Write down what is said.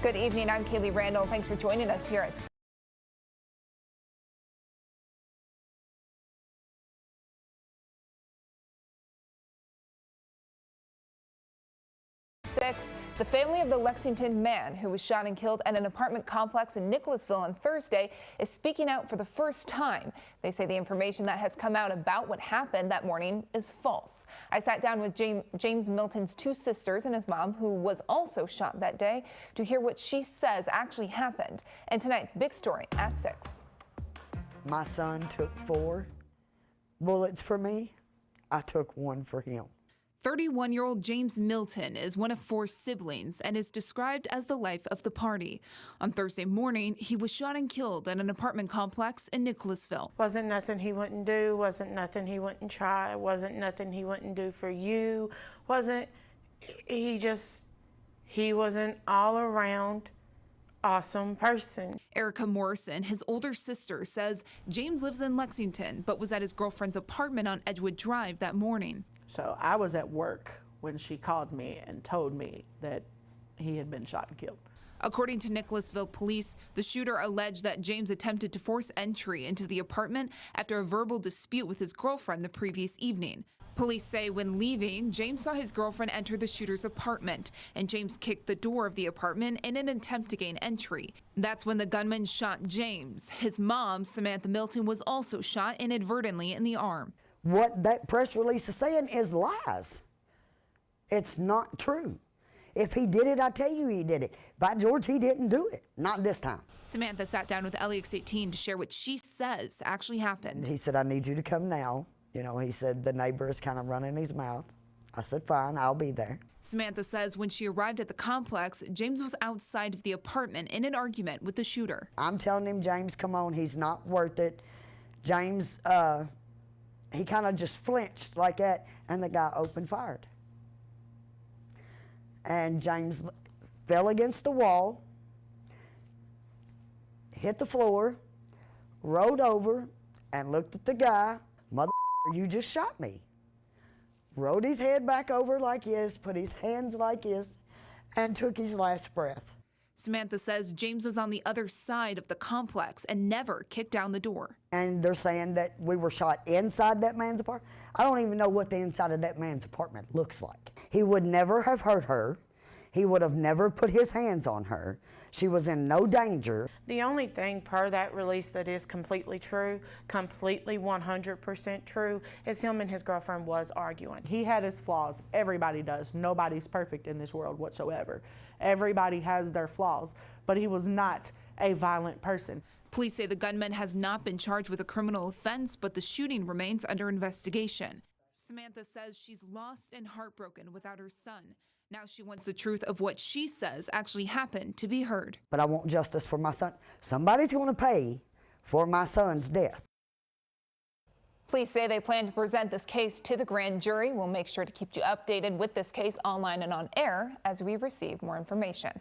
Good evening. I'm Kaylee Randall. Thanks for joining us here at 6. The family of the Lexington man who was shot and killed at an apartment complex in Nicholasville on Thursday is speaking out for the first time. They say the information that has come out about what happened that morning is false. I sat down with James Milton's two sisters and his mom, who was also shot that day, to hear what she says actually happened. And tonight's big story at 6. My son took 4 bullets for me. I took 1 for him. 31-year-old James Milton is one of 4 siblings and is described as the life of the party. On Thursday morning, he was shot and killed at an apartment complex in Nicholasville. Wasn't nothing he wouldn't do, wasn't nothing he wouldn't try, wasn't nothing he wouldn't do for you, he was an all-around awesome person. Erica Morrison, his older sister, says James lives in Lexington but was at his girlfriend's apartment on Edgewood Drive that morning. So I was at work when she called me and told me that he had been shot and killed. According to Nicholasville police, the shooter alleged that James attempted to force entry into the apartment after a verbal dispute with his girlfriend the previous evening. Police say when leaving, James saw his girlfriend enter the shooter's apartment, and James kicked the door of the apartment in an attempt to gain entry. That's when the gunman shot James. His mom, Samantha Milton, was also shot inadvertently in the arm. What that press release is saying is lies. It's not true. If he did it, I tell you he did it. By George, he didn't do it. Not this time. Samantha sat down with LEX 18 to share what she says actually happened. He said, I need you to come now. You know, he said the neighbor is kind of running his mouth. I said, fine, I'll be there. Samantha says when she arrived at the complex, James was outside of the apartment in an argument with the shooter. I'm telling him, James, come on, he's not worth it. James, he kind of just flinched like that, and the guy opened fired. And James fell against the wall, hit the floor, rolled over, and looked at the guy. Mother, you just shot me. Rolled his head back over like this, put his hands like this, and took his last breath. Samantha says James was on the other side of the complex and never kicked down the door. And they're saying that we were shot inside that man's apartment. I don't even know what the inside of that man's apartment looks like. He would never have hurt her. He would have never put his hands on her. She was in no danger. The only thing per that release that is completely true, completely 100% true, is him and his girlfriend was arguing. He had his flaws. Everybody does. Nobody's perfect in this world whatsoever. Everybody has their flaws, but he was not a violent person. Police say the gunman has not been charged with a criminal offense, but the shooting remains under investigation. Samantha says she's lost and heartbroken without her son. Now she wants the truth of what she says actually happened to be heard. But I want justice for my son. Somebody's going to pay for my son's death. Police say they plan to present this case to the grand jury. We'll make sure to keep you updated with this case online and on air as we receive more information.